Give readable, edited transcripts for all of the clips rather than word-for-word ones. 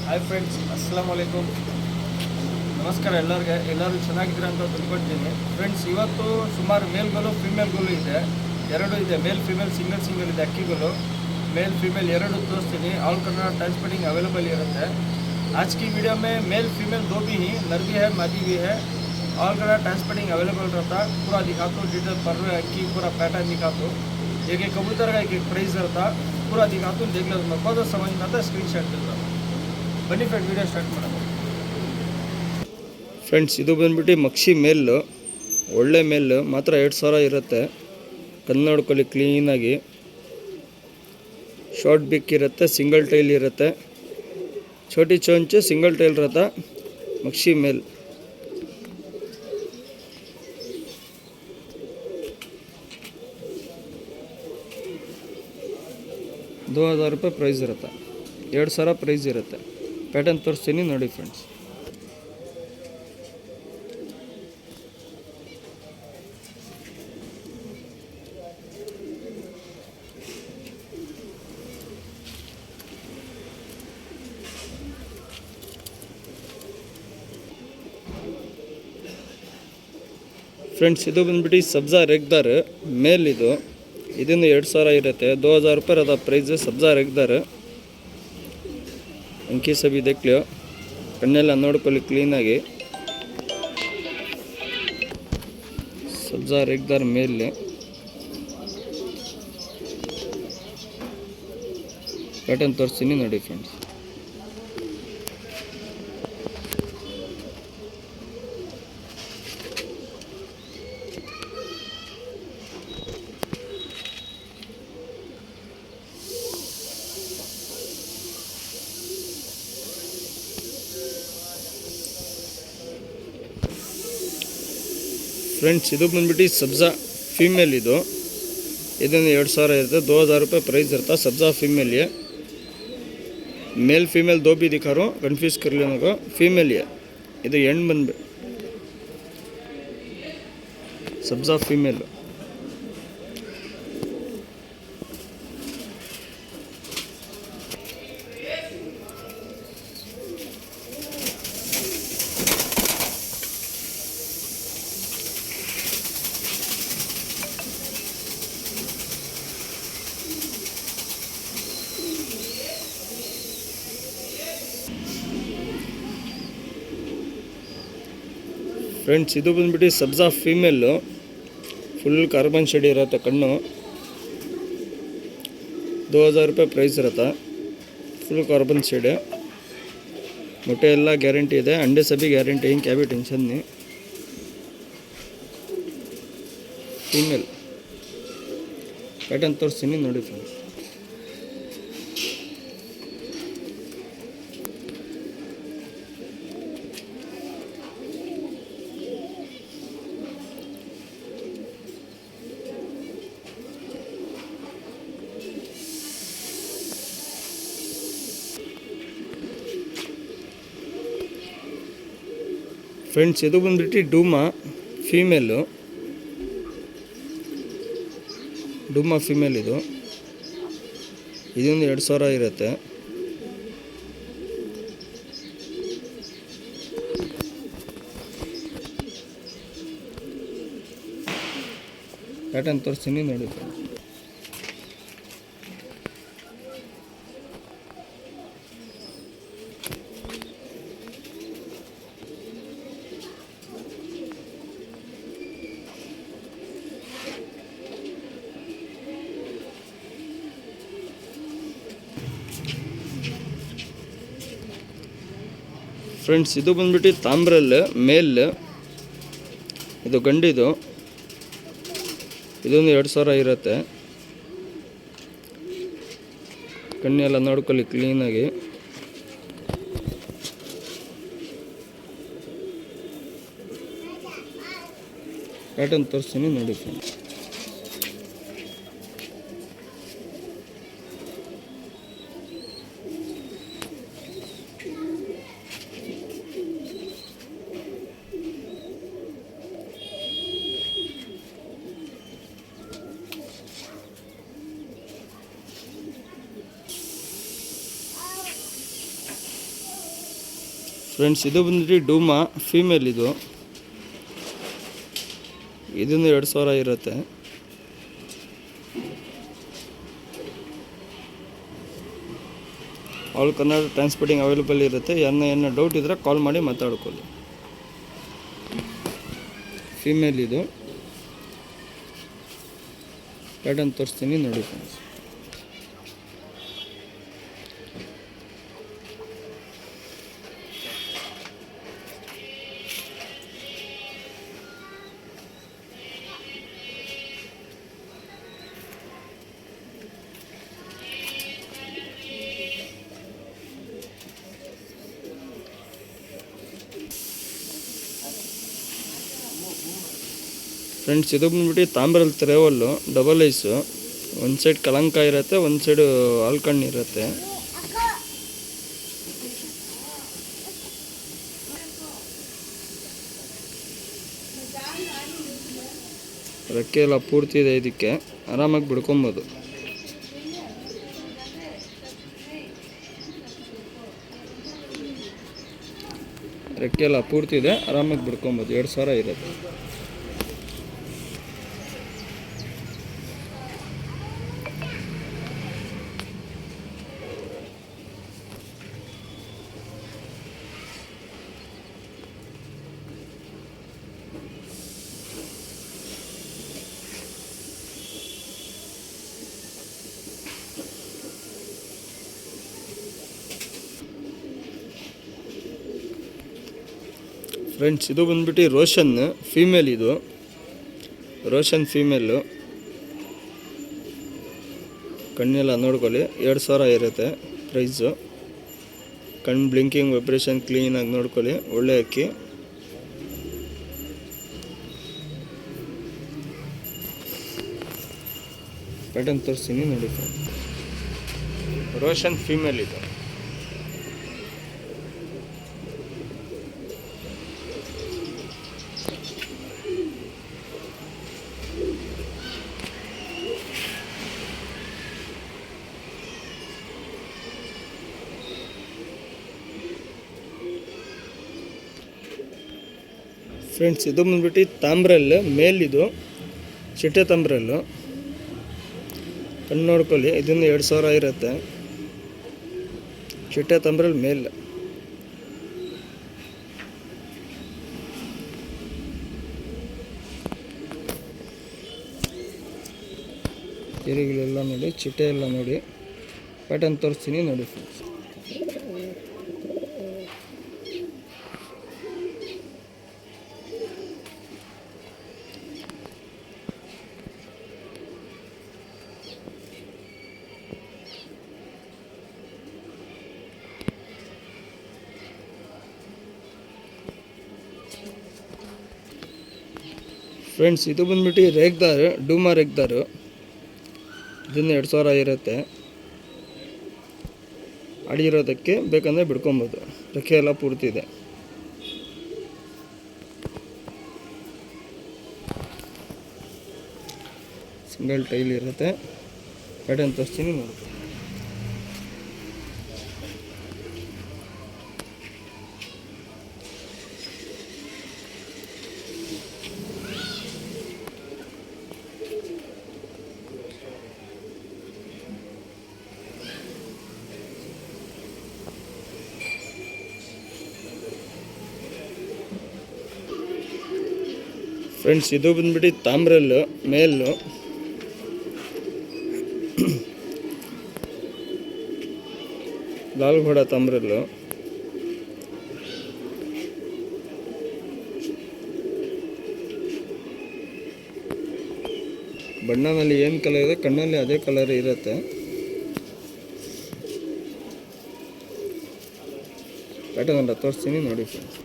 Hi friends, ಅಸ್ಸಲಾಮ್ ವಲೈಕುಮ್. ನಮಸ್ಕಾರ ಎಲ್ಲರೂ ಚೆನ್ನಾಗಿದ್ದೀರಾ ಅಂತ ತಿಳ್ಕೊಳ್ತೀನಿ. ಫ್ರೆಂಡ್ಸ್, ಇವತ್ತು ಸುಮಾರು ಮೇಲ್ಗಳು ಫಿಮೇಲ್ಗಳು ಇದೆ, ಎರಡು ಇದೆ. ಮೇಲ್ ಫಿಮೇಲ್ ಸಿಂಗಲ್ ಇದೆ ಅಕ್ಕಿಗಳು. ಮೇಲ್ ಫಿಮೇಲ್ ಎರಡು ತೋರಿಸ್ತೀನಿ. ಆಲ್ ಕನ್ನಡ ट्रांसपोर्टिंग अवेलेबल ಇರುತ್ತೆ. आज की वीडियो में मेल फीमेल दो भी ही, नर भी है मादी भी है. ऑल कलर ट्रांसपोर्टिंग अवेलेबल रहता. पूरा दिखाता हूँ डिटेल पर अक्की पूरा पैटर्न दिखाता हूँ. एक एक कबूतर का एक प्राइस रहता, पूरा दिखाता हूँ. देख लो, मेरे को समझ में आता, स्क्रीन शॉट देता. ಬನ್ನಿ ಫ್ರೆಂಡ್, ವಿಡಿಯೋ ಸ್ಟಾರ್ಟ್ ಮಾಡೋಣ. ಫ್ರೆಂಡ್ಸ್, ಇದು ಬಂದ್ಬಿಟ್ಟು ಮಕ್ಷಿ ಮೇಲ್ಲು, ಒಳ್ಳೆ ಮೇಲ್ಲು ಮಾತ್ರ 2000 ಇರುತ್ತೆ. ಕಣ್ಣು ನೋಡ್ಕೊಳ್ಳಿ ಕ್ಲೀನಾಗಿ. ಶಾರ್ಟ್ ಬಿಕ್ ಇರುತ್ತೆ, ಸಿಂಗಲ್ ಟೈಲ್ ಇರುತ್ತೆ. छोटी चोंच सिंगल टेल रहता. मक्षी मेल 2000 ರೂಪಾಯಿ ಪ್ರೈಸ್ ಇರುತ್ತೆ. 2000 ಪ್ರೈಸ್ ಇರುತ್ತೆ. ಪ್ಯಾಟರ್ನ್ ತೋರಿಸ್ತೀನಿ ನೋಡಿ ಫ್ರೆಂಡ್ಸ್. ಫ್ರೆಂಡ್ಸ್, ಇದು ಬಂದ್ಬಿಟ್ಟು ಸಬ್ಜಾ ರೆಗ್ದಾರ್ ಮೇಲ್. ಇದನ್ನು 2000 ಇರುತ್ತೆ. 2000 ರೂಪಾಯಿ ಅದ ಪ್ರೈಸ್. ಸಬ್ಜಾ ರೆಗ್ದಾರ್ ಅಂಕಿ ಸಬಿ ದೇಖ್ಲಿಯೋ, ಕಣ್ಣೆಲ್ಲ ನೋಡ್ಕೊಳ್ಳಿ ಕ್ಲೀನಾಗಿ. ಸಬ್ಜಾ ರೆಗ್ದಾರ್ ಮೇಲ್. ಪ್ಯಾಟರ್ನ್ ತೋರಿಸ್ತೀನಿ ನೋಡಿ ಫ್ರೆಂಡ್ಸ್. ಫ್ರೆಂಡ್ಸ್, ಇದು ಬಂದ್ಬಿಟ್ಟು ಸಬ್ಜಾ ಫೀಮೇಲ್. ಇದನ್ನು 2000 ಇರುತ್ತೆ. 2000 ರೂಪಾಯಿ ಪ್ರೈಸ್ ಇರುತ್ತೆ. सब्जा फीमेल है. मेल फीमेल दो भी दिखा रहा हूँ, कन्फ्यूज़ कर लेने को. फीमेल है ಇದು ಎಂಡ್ ಬಂದು सब्जा फीमेल. ಫ್ರೆಂಡ್ಸ್, ಇದು ಬಂದ್ಬಿಟ್ಟು ಸಬ್ಜಾ ಫೀಮೇಲು. ಫುಲ್ ಕಾರ್ಬನ್ ಶೇಡ್ ಇರುತ್ತೆ ಕಣ್ಣು. 2000 ರೂಪಾಯಿ ಪ್ರೈಸ್ ಇರುತ್ತೆ. Full carbon shade. ಮೊಟ್ಟೆ ಎಲ್ಲ ಗ್ಯಾರಂಟಿ ಇದೆ. अंडे सभी ಗ್ಯಾರಂಟಿ, ಹಿಂಗೆ ಕ್ಯಾಬಿ ಟೆನ್ಷನ್ ನೀ. ಫೀಮೇಲ್ ಪ್ಯಾಟರ್ನ್ ತೋರಿಸ್ತೀನಿ ನೋಡಿ ಫ್ರೆಂಡ್ಸ್. ಫ್ರೆಂಡ್ಸ್, ಇದು ಬಂದ್ಬಿಟ್ಟು ಡೂಮಾ ಫೀಮೇಲು. ಡೂಮಾ ಫೀಮೇಲ್ ಇದೊಂದು 2000 ಇರುತ್ತೆ. ಪ್ಯಾಟರ್ನ್ ತೋರಿಸ್ತೀನಿ ನೋಡಿ ಫ್ರೆಂಡ್ಸ್. ಫ್ರೆಂಡ್ಸ್, ಇದು ಬಂದ್ಬಿಟ್ಟು ತಾಮ್ರಲ್ ಮೇಲ್. ಇದು ಗಂಡಿದು. ಇದೊಂದು 2000 ಇರುತ್ತೆ. ಕಣ್ಣೆಲ್ಲ ನೋಡ್ಕೊಳ್ಳಿ ಕ್ಲೀನಾಗಿ. ಪ್ಯಾಟರ್ನ್ ತೋರಿಸ್ತೀನಿ ನೋಡಿ ಫ್ರೆಂಡ್ಸ್. ಫ್ರೆಂಡ್ಸ್ ಇದು ಬಂದ್ಬಿಟ್ಟು ಡೂಮಾ ಫೀಮೇಲ್ ಇದು. ಇದನ್ನು 2000 ಇರುತ್ತೆ. ಆಲ್ ಕನ್ನಡ ಟ್ರಾನ್ಸ್ಪೋರ್ಟಿಂಗ್ ಅವೈಲೇಬಲ್ ಇರುತ್ತೆ. ಏನೋ ಡೌಟ್ ಇದ್ದರೆ ಕಾಲ್ ಮಾಡಿ ಮಾತಾಡ್ಕೊಳ್ಳಿ. ಫೀಮೇಲ್ ಇದು. ಪ್ಯಾಟರ್ನ್ ತೋರಿಸ್ತೀನಿ ನೋಡಿ ಫ್ರೆಂಡ್ಸ್. ಫ್ರೆಂಡ್ಸ್ ಇದು ಬಂದ್ಬಿಟ್ಟು ತಾಮ್ರಲ್ಲಿ ತ್ರೇವಲ್ಲು ಡಬಲ್ ಐಸು. ಒಂದು ಸೈಡ್ ಕಲಂಕ ಇರುತ್ತೆ, ಒಂದು ಸೈಡು ಆಲ್ಕಣ್ಣು ಇರುತ್ತೆ. ರೆಕ್ಕೆ ಎಲ್ಲ ಪೂರ್ತಿ ಇದೆ. ಇದಕ್ಕೆ ಆರಾಮಾಗಿ ಬಿಡ್ಕೊಬೋದು. ರೆಕ್ಕೆ ಎಲ್ಲ ಪೂರ್ತಿ ಇದೆ, ಆರಾಮಾಗಿ ಬಿಡ್ಕೊಬೋದು. 2000 ಇರುತ್ತೆ. ಫ್ರೆಂಡ್ಸ್ ಇದು ಬಂದ್ಬಿಟ್ಟು ರೋಷನ್ ಫೀಮೇಲ್. ಇದು ರೋಷನ್ ಫೀಮೇಲು. ಕಣ್ಣೆಲ್ಲ ನೋಡ್ಕೊಳ್ಳಿ. 2000 ಇರುತ್ತೆ ಪ್ರೈಸು. ಕಣ್ಣು ಬ್ಲಿಂಕಿಂಗ್ ವೈಬ್ರೇಷನ್ ಕ್ಲೀನಾಗಿ ನೋಡ್ಕೊಳ್ಳಿ. ಒಳ್ಳೆ ಅಕ್ಕಿ. ಪ್ಯಾಟರ್ನ್ ತೋರಿಸ್ತೀನಿ ನೋಡಿ. ರೋಷನ್ ಫೀಮೇಲ್ ಇದು. ಫ್ರೆಂಡ್ಸ್ ಇದು ಬಂದ್ಬಿಟ್ಟು ತಾಮ್ರಲ್ ಮೇಲ್. ಇದು ಚಿಟ್ಟೆ ತಾಮ್ರಲ್ಲು. ಕಣ್ಣು ನೋಡ್ಕೊಳ್ಳಿ. ಇದನ್ನು 2000 ಇರುತ್ತೆ. ಚಿಟ್ಟೆ ತಾಮ್ರಲ್ ಮೇಲ್. ಎರಿಗಳೆಲ್ಲ ನೋಡಿ, ಚಿಟ್ಟೆ ಎಲ್ಲ ನೋಡಿ. ಪ್ಯಾಟರ್ನ್ ತೋರಿಸ್ತೀನಿ ನೋಡಿ ಫ್ರೆಂಡ್ಸ್. ಫ್ರೆಂಡ್ಸ್ ಇದು ಬಂದ್ಬಿಟ್ಟು ರೇಗ್ದಾರ್, ಡೂಮಾ ರೇಗ್ದಾರು. ಇದನ್ನು 2000 ಇರುತ್ತೆ. ಅಡಿರೋದಕ್ಕೆ ಬೇಕಂದರೆ ಬಿಡ್ಕೊಬೋದು. ರೆಕ್ಕೆ ಎಲ್ಲ ಪೂರ್ತಿ ಇದೆ. ಸಿಂಗಲ್ ಟೈಲ್ ಇರುತ್ತೆ. ಪ್ಯಾಟರ್ನ್ ತೋರಿಸ್ತೀನಿ ನೋಡಿ. ಫ್ರೆಂಡ್ಸ್ ಇದು ಬಂದ್ಬಿಟ್ಟು ತಾಮ್ರಲ್ಲು ಮೇಲು. ಲಾಲ್ಘೋಡ ತಾಮ್ರಲ್ಲು. ಬಣ್ಣದಲ್ಲಿ ಏನು ಕಲರ್ ಇದೆ, ಕಣ್ಣಲ್ಲಿ ಅದೇ ಕಲರ್ ಇರುತ್ತೆ. ಪ್ಯಾಟರ್ನ್ ತೋರಿಸ್ತೀನಿ ನೋಡಿ ಫ್ರೆಂಡ್ಸ್.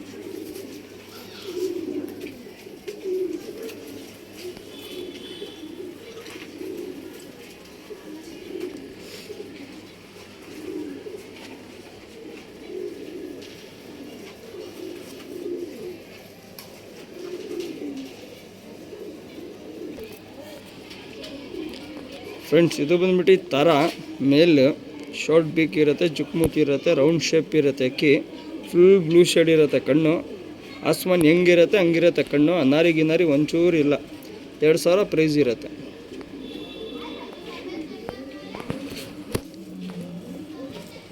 ಫ್ರೆಂಡ್ಸ್ ಇದು ಬಂದ್ಬಿಟ್ಟು ಥರ ಮೇಲ್. ಶಾರ್ಟ್ ಬೀಕ್ ಇರುತ್ತೆ, ಜುಕ್ಮೂತಿ ಇರುತ್ತೆ, ರೌಂಡ್ ಶೇಪ್ ಇರುತ್ತೆ ಅಕ್ಕಿ. ಫುಲ್ ಬ್ಲೂ ಶೇಡ್ ಇರುತ್ತೆ ಕಣ್ಣು. ಆಸ್ಮಾನ್ ಹೆಂಗಿರುತ್ತೆ ಹಂಗಿರುತ್ತೆ ಕಣ್ಣು. ಅನಾರಿ ಗಿನಾರಿ ಒಂಚೂರು ಇಲ್ಲ. 2000 ಪ್ರೈಸ್ ಇರುತ್ತೆ.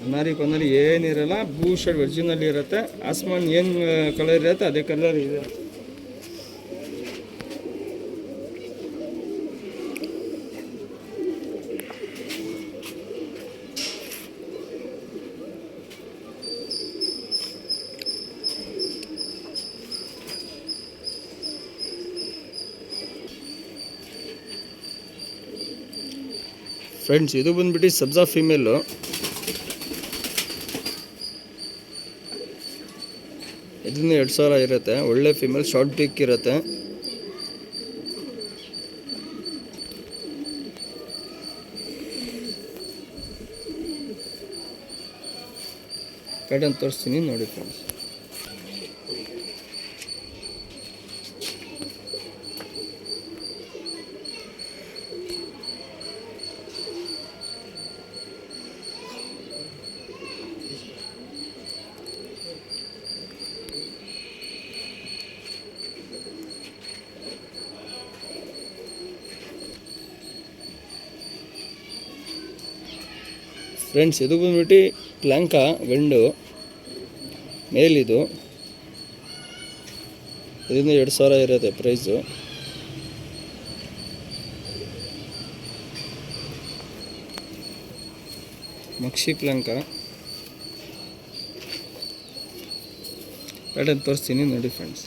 ಅನಾರಿ ಕೊಂದಲ್ಲಿ ಏನಿರಲ್ಲ, ಬ್ಲೂ ಶೇಡ್ ಒರಿಜಿನಲ್ ಇರುತ್ತೆ. ಆಸ್ಮಾನ್ ಏನು ಕಲರ್ ಇರುತ್ತೆ ಅದೇ ಕಲರ್ ಇದೆ. ಫ್ರೆಂಡ್ಸ್, ಇದು ಬಂದ್ಬಿಟ್ಟು ಸಬ್ಜಾ ಫೀಮೇಲು. ಇದನ್ನು 2000 ಇರುತ್ತೆ. ಒಳ್ಳೆ ಫೀಮೇಲ್, ಶಾರ್ಟ್ ಬಿಕ್ ಇರುತ್ತೆ. ಪ್ಯಾಟರ್ನ್ ತೋರಿಸ್ತೀನಿ ನೋಡಿ ಫ್ರೆಂಡ್ಸ್. ಫ್ರೆಂಡ್ಸ್, ಇದು ಬಂದ್ಬಿಟ್ಟು ಪ್ಲ್ಯಾಂಕಾ ಗಂಡು ಮೇಲಿದು. ಇದರಿಂದ 2000 ಇರುತ್ತೆ ಪ್ರೈಸು. ಮಕ್ಷಿ ಪ್ಲ್ಯಾಂಕಾ. ಪ್ಯಾಟರ್ನ್ ತೋರಿಸ್ತೀನಿ ನೋಡಿ ಫ್ರೆಂಡ್ಸ್.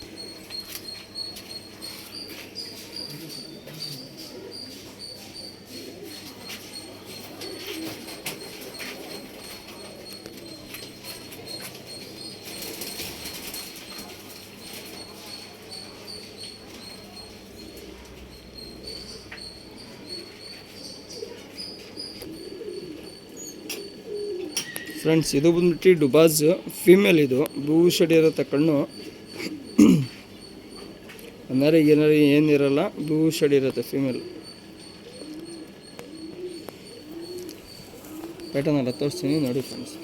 ಫ್ರೆಂಡ್ಸ್, ಇದು ಬಂದ್ಬಿಟ್ಟು ಡುಬಾಸ್ ಫೀಮೇಲ್. ಇದು ಬ್ಲೂ ಶೇಡ್ ಇರುತ್ತೆ ಕಣ್ಣು. ಅನಾರಿ ಏನಿರಲ್ಲ, ಬ್ಲೂ ಶೇಡ್ ಇರುತ್ತೆ ಫೀಮೇಲ್. ಪ್ಯಾಟರ್ನ್ ಎಲ್ಲ ತೋರಿಸ್ತೀನಿ ನೋಡಿ ಫ್ರೆಂಡ್ಸ್.